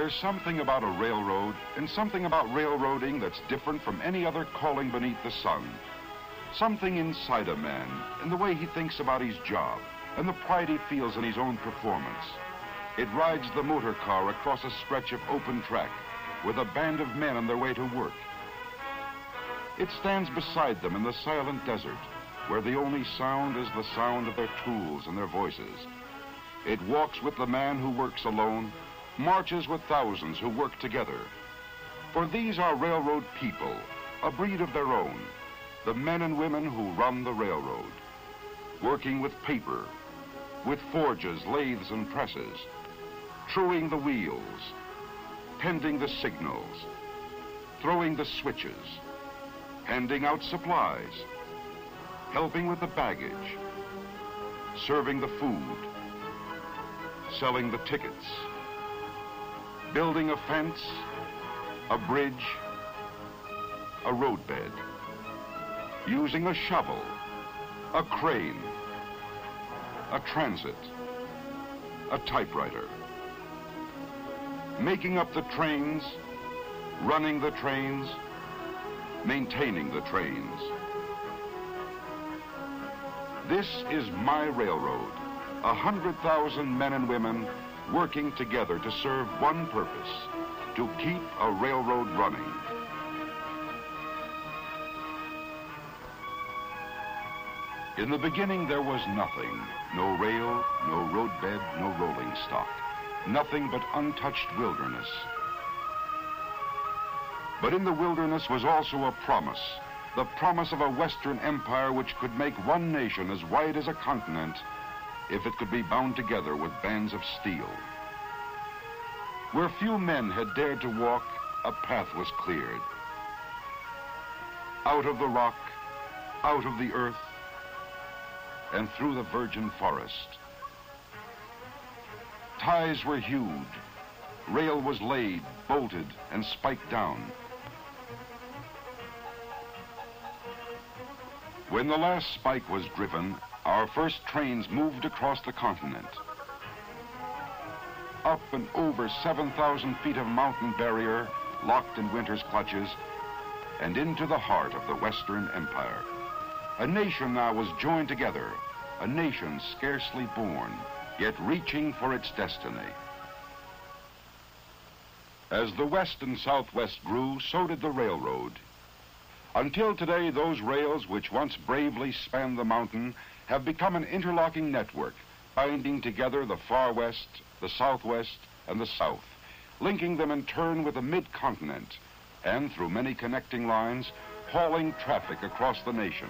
There's something about a railroad and something about railroading that's different from any other calling beneath the sun. Something inside a man in the way he thinks about his job and the pride he feels in his own performance. It rides the motor car across a stretch of open track with a band of men on their way to work. It stands beside them in the silent desert where the only sound is the sound of their tools and their voices. It walks with the man who works alone, marches with thousands who work together. For these are railroad people, a breed of their own, the men and women who run the railroad, working with paper, with forges, lathes, and presses, truing the wheels, tending the signals, throwing the switches, handing out supplies, helping with the baggage, serving the food, selling the tickets, building a fence, a bridge, a roadbed, using a shovel, a crane, a transit, a typewriter, making up the trains, running the trains, maintaining the trains. This is my railroad, 100,000 men and women working together to serve one purpose, to keep a railroad running. In the beginning, there was nothing. No rail, no roadbed, no rolling stock. Nothing but untouched wilderness. But in the wilderness was also a promise, the promise of a Western empire which could make one nation as wide as a continent if it could be bound together with bands of steel. Where few men had dared to walk, a path was cleared. Out of the rock, out of the earth, and through the virgin forest. Ties were hewed, rail was laid, bolted, and spiked down. When the last spike was driven, our first trains moved across the continent. Up and over 7,000 feet of mountain barrier, locked in winter's clutches, and into the heart of the Western Empire. A nation now was joined together, a nation scarcely born, yet reaching for its destiny. As the West and Southwest grew, so did the railroad. Until today, those rails which once bravely spanned the mountain have become an interlocking network, binding together the far west, the southwest, and the south, linking them in turn with the mid-continent, and through many connecting lines, hauling traffic across the nation.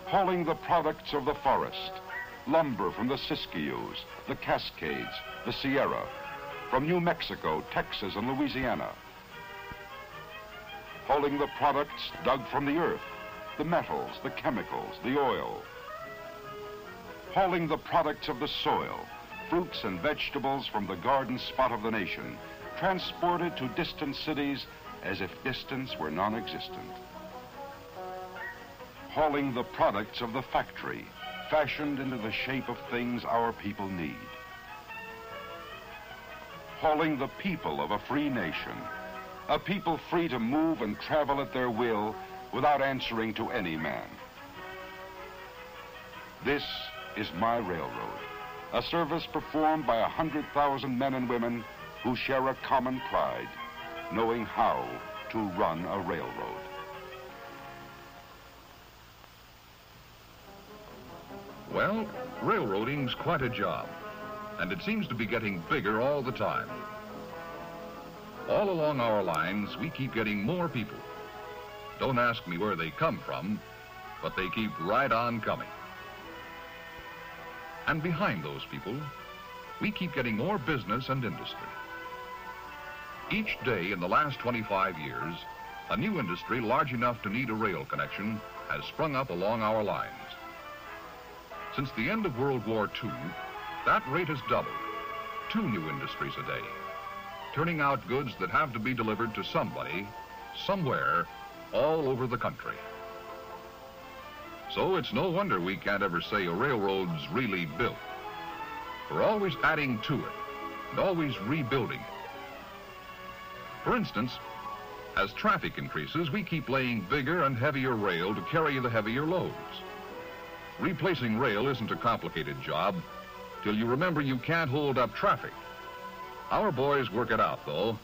Hauling the products of the forest, lumber from the Siskiyous, the Cascades, the Sierra, from New Mexico, Texas, and Louisiana. Hauling the products dug from the earth, the metals, the chemicals, the oil. Hauling the products of the soil, fruits and vegetables from the garden spot of the nation, transported to distant cities as if distance were non-existent. Hauling the products of the factory, fashioned into the shape of things our people need. Hauling the people of a free nation, a people free to move and travel at their will without answering to any man. This is my railroad, a service performed by 100,000 men and women who share a common pride, knowing how to run a railroad. Well, railroading's quite a job, and it seems to be getting bigger all the time. All along our lines, we keep getting more people. Don't ask me where they come from, but they keep right on coming. And behind those people, we keep getting more business and industry. Each day in the last 25 years, a new industry large enough to need a rail connection has sprung up along our lines. Since the end of World War II, that rate has doubled. 2 new industries a day, turning out goods that have to be delivered to somebody, somewhere, all over the country. So it's no wonder we can't ever say a railroad's really built. We're always adding to it, and always rebuilding it. For instance, as traffic increases, we keep laying bigger and heavier rail to carry the heavier loads. Replacing rail isn't a complicated job till you remember you can't hold up traffic. Our boys work it out, though.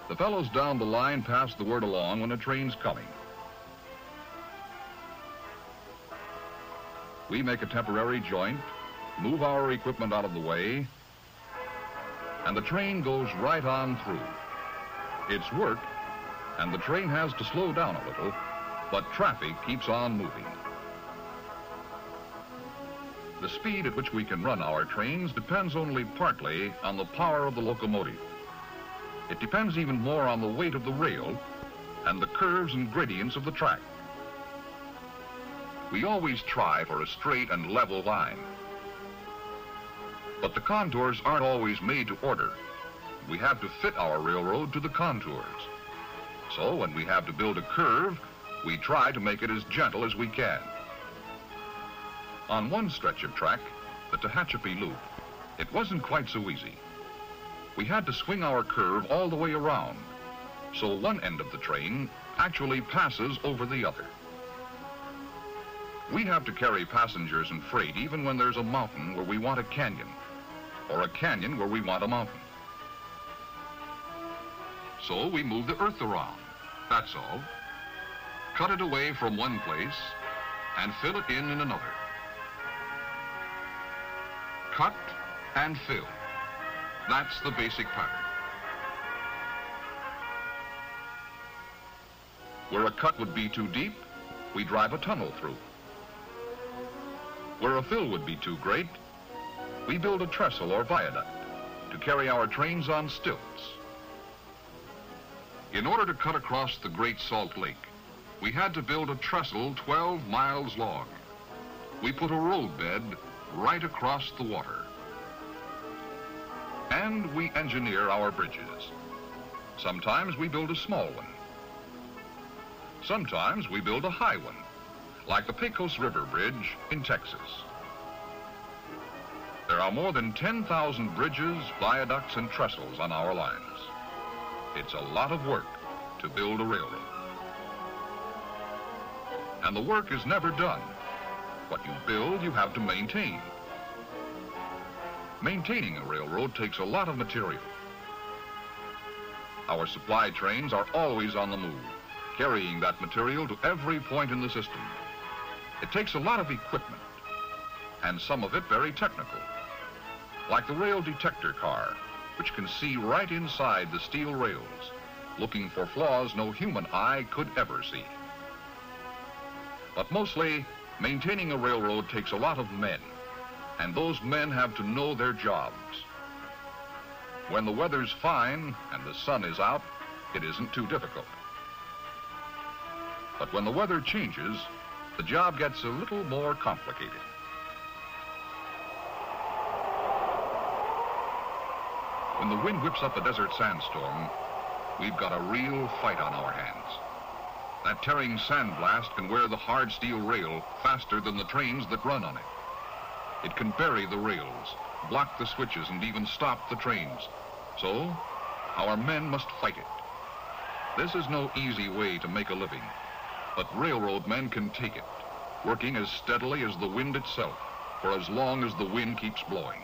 The fellows down the line pass the word along when a train's coming. We make a temporary joint, move our equipment out of the way, and the train goes right on through. It's work, and the train has to slow down a little, but traffic keeps on moving. The speed at which we can run our trains depends only partly on the power of the locomotive. It depends even more on the weight of the rail and the curves and gradients of the track. We always try for a straight and level line. But the contours aren't always made to order. We have to fit our railroad to the contours. So when we have to build a curve, we try to make it as gentle as we can. On one stretch of track, the Tehachapi Loop, it wasn't quite so easy. We had to swing our curve all the way around, so one end of the train actually passes over the other. We have to carry passengers and freight even when there's a mountain where we want a canyon, or a canyon where we want a mountain. So we move the earth around, that's all. Cut it away from one place and fill it in another. Cut and fill. That's the basic pattern. Where a cut would be too deep, we drive a tunnel through. Where a fill would be too great, we build a trestle or viaduct to carry our trains on stilts. In order to cut across the Great Salt Lake, we had to build a trestle 12 miles long. We put a roadbed right across the water. And we engineer our bridges. Sometimes we build a small one. Sometimes we build a high one, like the Pecos River Bridge in Texas. There are more than 10,000 bridges, viaducts, and trestles on our lines. It's a lot of work to build a railroad. And the work is never done. What you build, you have to maintain. Maintaining a railroad takes a lot of material. Our supply trains are always on the move, carrying that material to every point in the system. It takes a lot of equipment, and some of it very technical, like the rail detector car, which can see right inside the steel rails, looking for flaws no human eye could ever see. But mostly, maintaining a railroad takes a lot of men, and those men have to know their jobs. When the weather's fine and the sun is out, it isn't too difficult. But when the weather changes, the job gets a little more complicated. When the wind whips up a desert sandstorm, we've got a real fight on our hands. That tearing sandblast can wear the hard steel rail faster than the trains that run on it. It can bury the rails, block the switches, and even stop the trains. So, our men must fight it. This is no easy way to make a living, but railroad men can take it, working as steadily as the wind itself, for as long as the wind keeps blowing.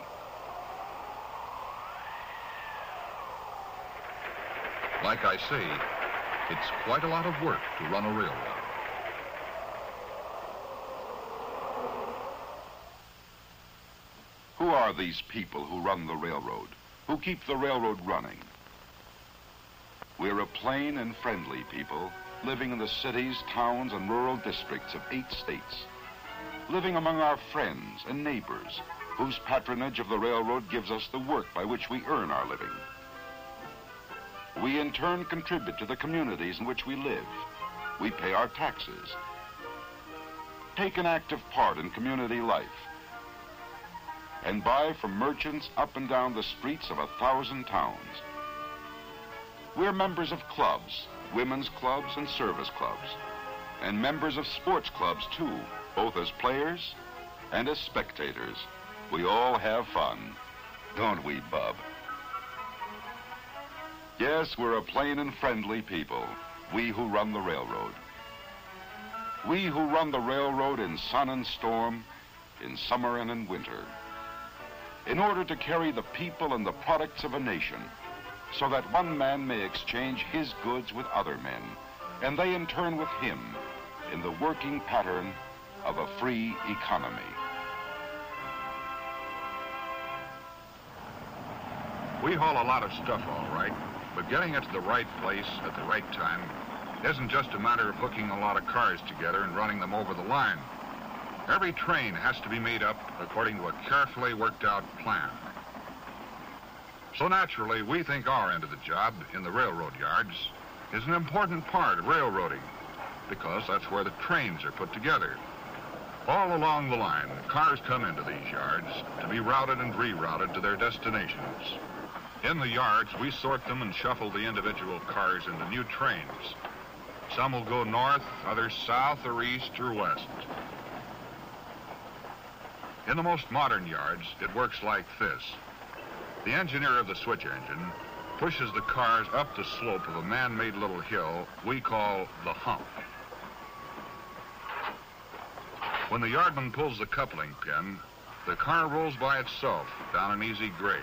Like I say, it's quite a lot of work to run a railroad. Who are these people who run the railroad, who keep the railroad running? We're a plain and friendly people living in the cities, towns, and rural districts of 8 states, living among our friends and neighbors, whose patronage of the railroad gives us the work by which we earn our living. We in turn contribute to the communities in which we live. We pay our taxes, take an active part in community life, and buy from merchants up and down the streets of 1,000 towns. We're members of clubs, women's clubs and service clubs, and members of sports clubs too, both as players and as spectators. We all have fun. don't we, Bub? Yes, we're a plain and friendly people, we who run the railroad. We who run the railroad in sun and storm, in summer and in winter, in order to carry the people and the products of a nation, so that one man may exchange his goods with other men, and they in turn with him, in the working pattern of a free economy. We haul a lot of stuff, all right, but getting it to the right place at the right time isn't just a matter of hooking a lot of cars together and running them over the line. Every train has to be made up according to a carefully worked out plan. So naturally, we think our end of the job in the railroad yards is an important part of railroading, because that's where the trains are put together. All along the line, cars come into these yards to be routed and rerouted to their destinations. In the yards, we sort them and shuffle the individual cars into new trains. Some will go north, others south or east or west. In the most modern yards, it works like this. The engineer of the switch engine pushes the cars up the slope of a man-made little hill we call the hump. When the yardman pulls the coupling pin, the car rolls by itself down an easy grade.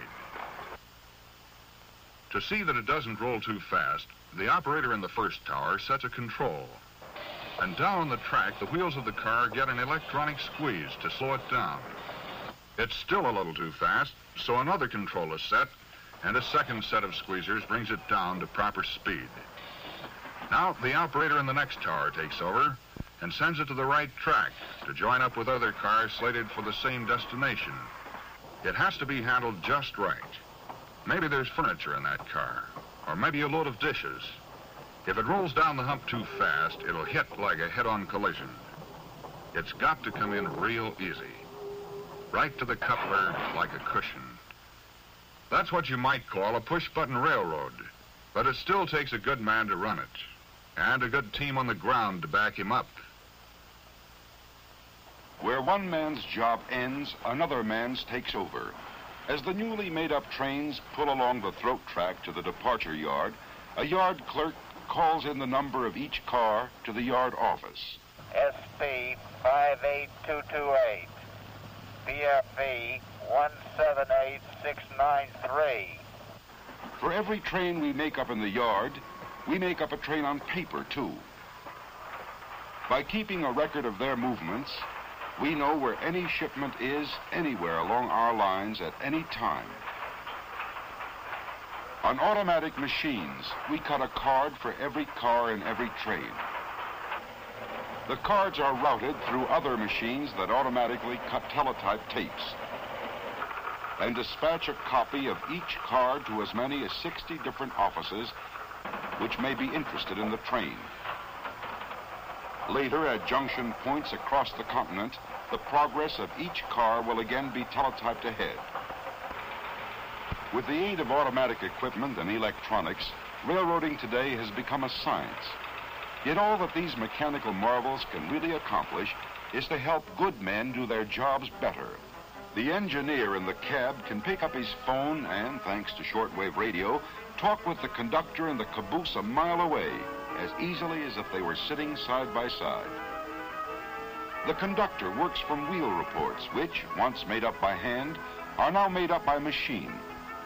To see that it doesn't roll too fast, the operator in the first tower sets a control. And down on the track, the wheels of the car get an electronic squeeze to slow it down. It's still a little too fast, so another control is set, and a second set of squeezers brings it down to proper speed. Now, the operator in the next tower takes over and sends it to the right track to join up with other cars slated for the same destination. It has to be handled just right. Maybe there's furniture in that car, or maybe a load of dishes. If it rolls down the hump too fast, it'll hit like a head-on collision. It's got to come in real easy, right to the coupler like a cushion. That's what you might call a push-button railroad, but it still takes a good man to run it, and a good team on the ground to back him up. Where one man's job ends, another man's takes over. As the newly made-up trains pull along the throat track to the departure yard, a yard clerk calls in the number of each car to the yard office. SP 58228, BFE 178693. For every train we make up in the yard, we make up a train on paper, too. By keeping a record of their movements, we know where any shipment is anywhere along our lines at any time. On automatic machines, we cut a card for every car in every train. The cards are routed through other machines that automatically cut teletype tapes and dispatch a copy of each card to as many as 60 different offices which may be interested in the train. Later, at junction points across the continent, the progress of each car will again be teletyped ahead. With the aid of automatic equipment and electronics, railroading today has become a science. Yet all that these mechanical marvels can really accomplish is to help good men do their jobs better. The engineer in the cab can pick up his phone and, thanks to shortwave radio, talk with the conductor in the caboose a mile away as easily as if they were sitting side by side. The conductor works from wheel reports, which, once made up by hand, are now made up by machine.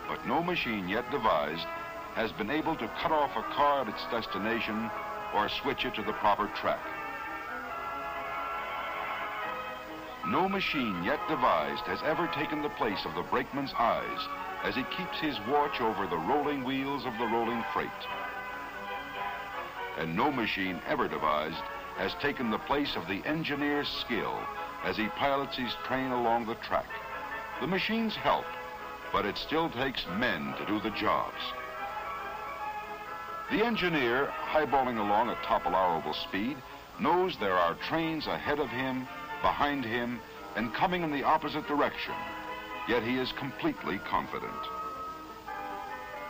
But no machine yet devised has been able to cut off a car at its destination or switch it to the proper track. No machine yet devised has ever taken the place of the brakeman's eyes as he keeps his watch over the rolling wheels of the rolling freight. And no machine ever devised has taken the place of the engineer's skill as he pilots his train along the track. The machines help, but it still takes men to do the jobs. The engineer, highballing along at top allowable speed, knows there are trains ahead of him, behind him, and coming in the opposite direction, yet he is completely confident.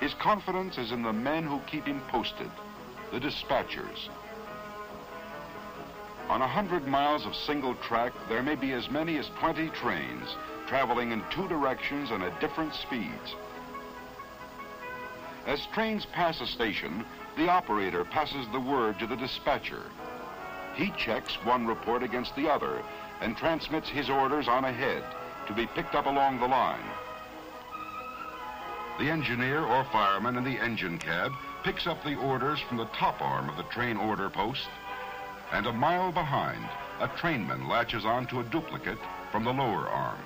His confidence is in the men who keep him posted, the dispatchers. On 100 miles of single track, there may be as many as 20 trains traveling in two directions and at different speeds. As trains pass a station, the operator passes the word to the dispatcher. He checks one report against the other and transmits his orders on ahead to be picked up along the line. The engineer or fireman in the engine cab picks up the orders from the top arm of the train order post, and a mile behind, a trainman latches on to a duplicate from the lower arm.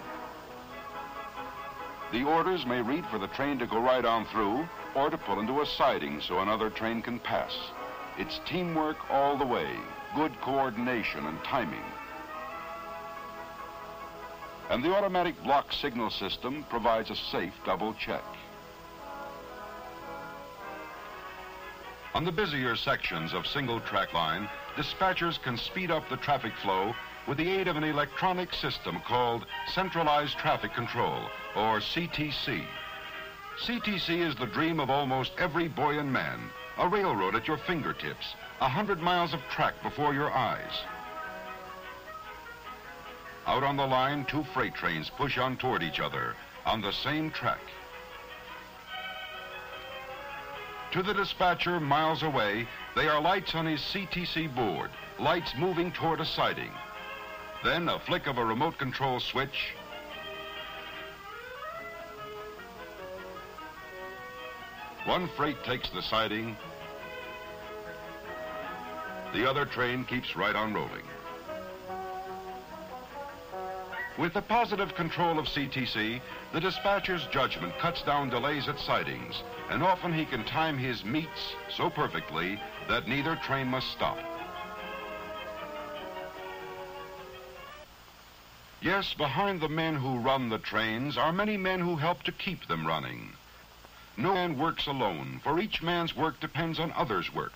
The orders may read for the train to go right on through or to pull into a siding so another train can pass. It's teamwork all the way, good coordination and timing. And the automatic block signal system provides a safe double check. On the busier sections of single track line, dispatchers can speed up the traffic flow with the aid of an electronic system called Centralized Traffic Control, or CTC. CTC is the dream of almost every boy and man, a railroad at your fingertips, 100 miles of track before your eyes. Out on the line, two freight trains push on toward each other on the same track. To the dispatcher miles away, they are lights on his CTC board, lights moving toward a siding. Then a flick of a remote control switch, one freight takes the siding, the other train keeps right on rolling. With the positive control of CTC, the dispatcher's judgment cuts down delays at sidings, and often he can time his meets so perfectly that neither train must stop. Yes, behind the men who run the trains are many men who help to keep them running. No man works alone, for each man's work depends on others' work.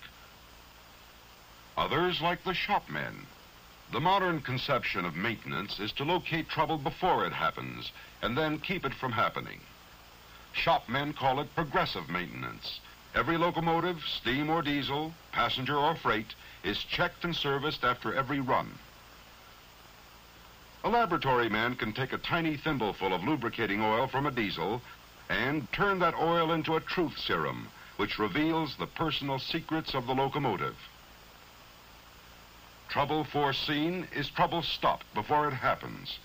Others like the shopmen. The modern conception of maintenance is to locate trouble before it happens and then keep it from happening. Shopmen call it progressive maintenance. Every locomotive, steam or diesel, passenger or freight, is checked and serviced after every run. A laboratory man can take a tiny thimbleful of lubricating oil from a diesel and turn that oil into a truth serum, which reveals the personal secrets of the locomotive. Trouble foreseen is trouble stopped before it happens.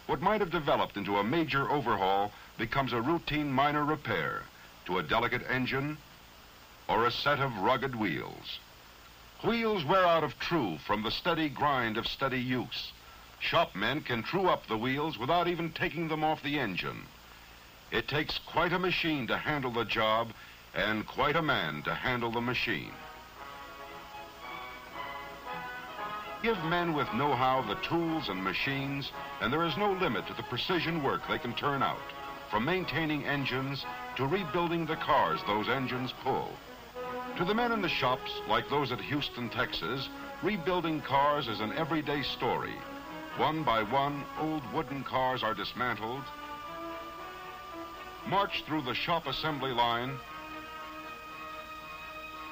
What might have developed into a major overhaul becomes a routine minor repair to a delicate engine or a set of rugged wheels. Wheels wear out of true from the steady grind of steady use. Shopmen can true up the wheels without even taking them off the engine. It takes quite a machine to handle the job and quite a man to handle the machine. Give men with know-how the tools and machines, and there is no limit to the precision work they can turn out, from maintaining engines to rebuilding the cars those engines pull. To the men in the shops, like those at Houston, Texas, rebuilding cars is an everyday story. One by one, old wooden cars are dismantled, marched through the shop assembly line,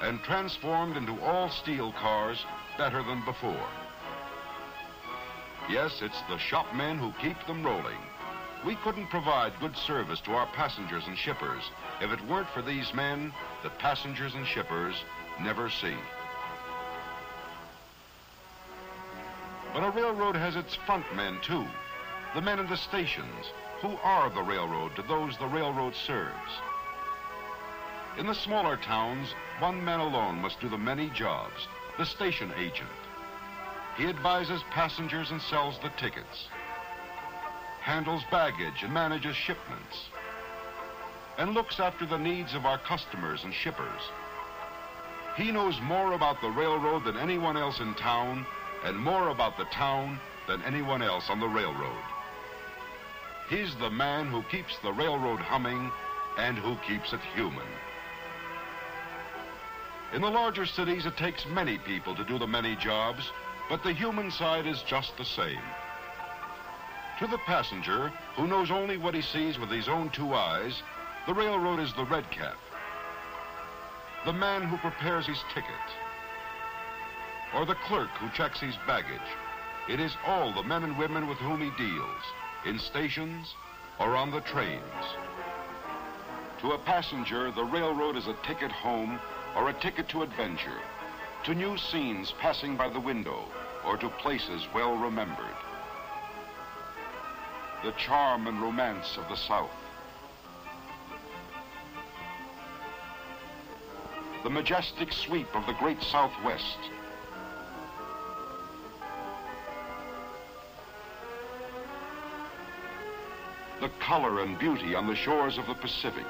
and transformed into all steel cars better than before. Yes, it's the shopmen who keep them rolling. We couldn't provide good service to our passengers and shippers if it weren't for these men that passengers and shippers never see. But a railroad has its front men, too, the men in the stations, who are the railroad to those the railroad serves. In the smaller towns, one man alone must do the many jobs, the station agent. He advises passengers and sells the tickets, handles baggage and manages shipments, and looks after the needs of our customers and shippers. He knows more about the railroad than anyone else in town, and more about the town than anyone else on the railroad. He's the man who keeps the railroad humming and who keeps it human. In the larger cities, it takes many people to do the many jobs, but the human side is just the same. To the passenger, who knows only what he sees with his own two eyes, the railroad is the red cap, the man who prepares his ticket, or the clerk who checks his baggage. It is all the men and women with whom he deals. in stations, or on the trains. To a passenger, the railroad is a ticket home or a ticket to adventure, to new scenes passing by the window, or to places well remembered. The charm and romance of the South. The majestic sweep of the great Southwest. The color and beauty on the shores of the Pacific.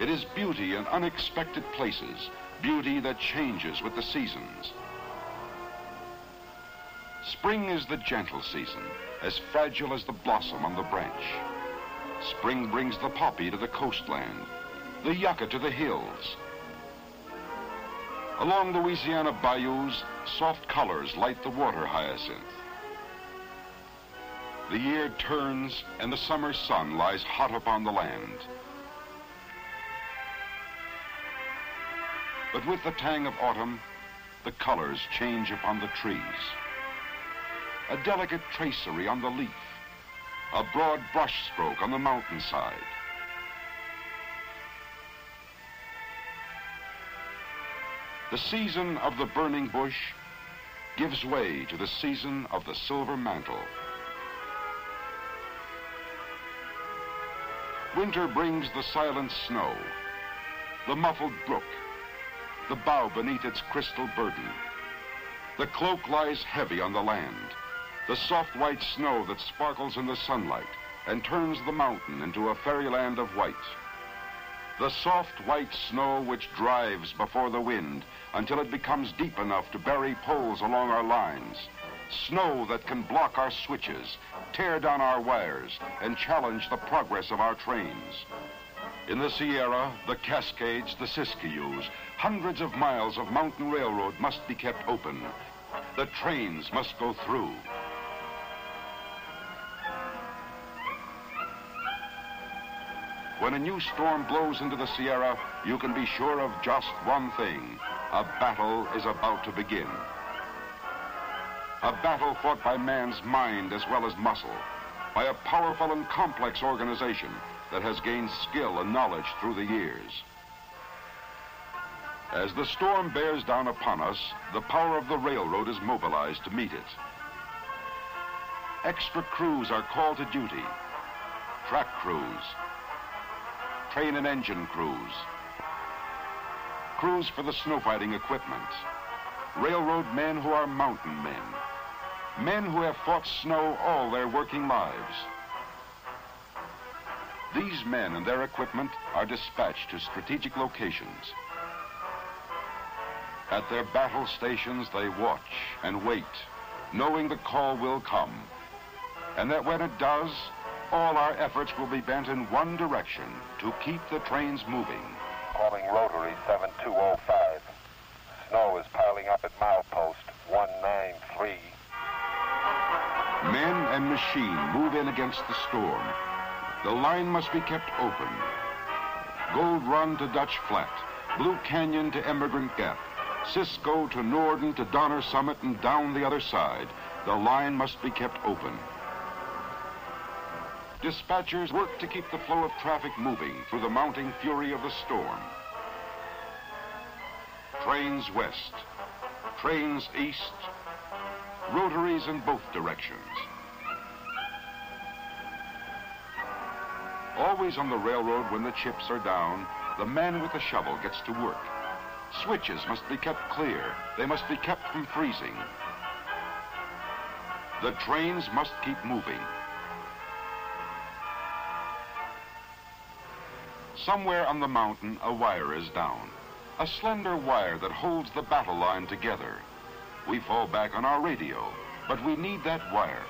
It is beauty in unexpected places, beauty that changes with the seasons. Spring is the gentle season, as fragile as the blossom on the branch. Spring brings the poppy to the coastland, the yucca to the hills. Along Louisiana bayous, soft colors light the water hyacinth. The year turns and the summer sun lies hot upon the land. But with the tang of autumn, the colors change upon the trees. A delicate tracery on the leaf, a broad brush stroke on the mountainside. The season of the burning bush gives way to the season of the silver mantle. Winter brings the silent snow, the muffled brook, the bough beneath its crystal burden. The cloak lies heavy on the land, the soft white snow that sparkles in the sunlight and turns the mountain into a fairyland of white. The soft white snow which drives before the wind until it becomes deep enough to bury poles along our lines. Snow that can block our switches, tear down our wires, and challenge the progress of our trains. In the Sierra, the Cascades, the Siskiyous, hundreds of miles of mountain railroad must be kept open. The trains must go through. When a new storm blows into the Sierra, you can be sure of just one thing. A battle is about to begin. A battle fought by man's mind as well as muscle, by a powerful and complex organization that has gained skill and knowledge through the years. As the storm bears down upon us, the power of the railroad is mobilized to meet it. Extra crews are called to duty. Track crews, train and engine crews, crews for the snow fighting equipment, railroad men who are mountain men, men who have fought snow all their working lives. These men and their equipment are dispatched to strategic locations. At their battle stations, they watch and wait, knowing the call will come, and that when it does, all our efforts will be bent in one direction, to keep the trains moving. Calling Rotary 7205. Snow is piling up at milepost 193. Men and machine move in against the storm. The line must be kept open. Gold Run to Dutch Flat, Blue Canyon to Emigrant Gap, Cisco to Norden to Donner Summit and down the other side. The line must be kept open. Dispatchers work to keep the flow of traffic moving through the mounting fury of the storm. Trains west, trains east, rotaries in both directions. Always on the railroad when the chips are down, the man with the shovel gets to work. Switches must be kept clear. They must be kept from freezing. The trains must keep moving. Somewhere on the mountain, a wire is down. A slender wire that holds the battle line together. We fall back on our radio, but we need that wire.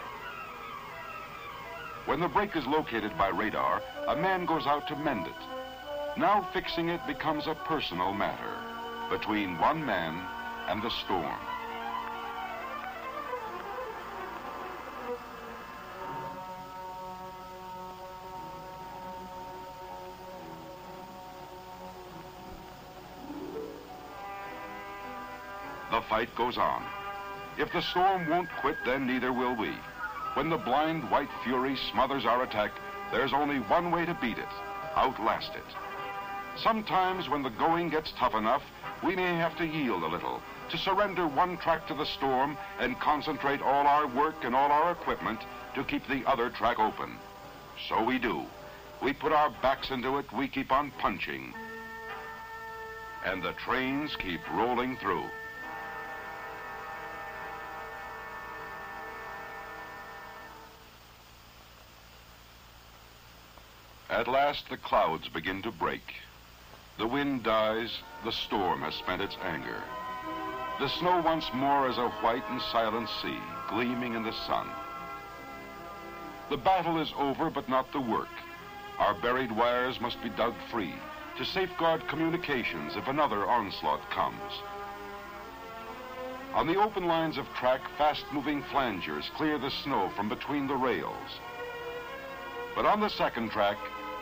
When the break is located by radar, a man goes out to mend it. Now fixing it becomes a personal matter between one man and the storm. The fight goes on. If the storm won't quit, then neither will we. When the blind white fury smothers our attack, there's only one way to beat it: outlast it. Sometimes when the going gets tough enough, we may have to yield a little, to surrender one track to the storm and concentrate all our work and all our equipment to keep the other track open. So we do. We put our backs into it, we keep on punching. And the trains keep rolling through. At last the clouds begin to break. The wind dies, the storm has spent its anger. The snow once more is a white and silent sea, gleaming in the sun. The battle is over, but not the work. Our buried wires must be dug free to safeguard communications if another onslaught comes. On the open lines of track, fast-moving flangers clear the snow from between the rails. But on the second track,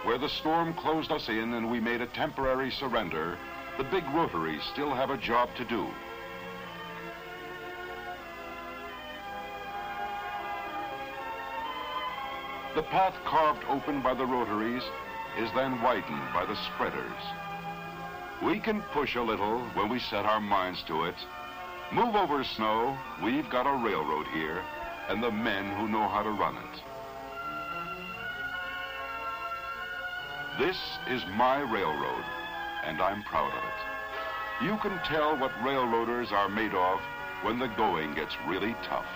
where the storm closed us in and we made a temporary surrender, the big rotaries still have a job to do. The path carved open by the rotaries is then widened by the spreaders. We can push a little when we set our minds to it. Move over, snow. We've got a railroad here, and the men who know how to run it. This is my railroad, and I'm proud of it. You can tell what railroaders are made of when the going gets really tough.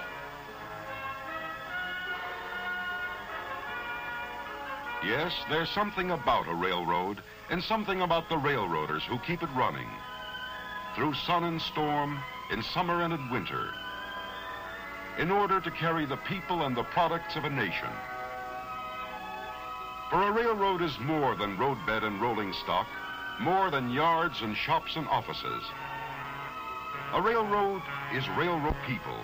Yes, there's something about a railroad and something about the railroaders who keep it running. Through sun and storm, in summer and in winter, in order to carry the people and the products of a nation. For a railroad is more than roadbed and rolling stock, more than yards and shops and offices. A railroad is railroad people,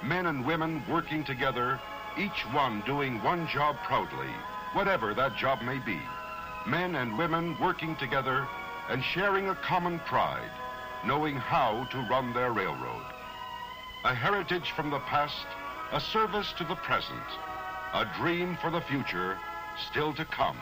men and women working together, each one doing one job proudly, whatever that job may be. Men and women working together and sharing a common pride, knowing how to run their railroad. A heritage from the past, a service to the present, a dream for the future still to come.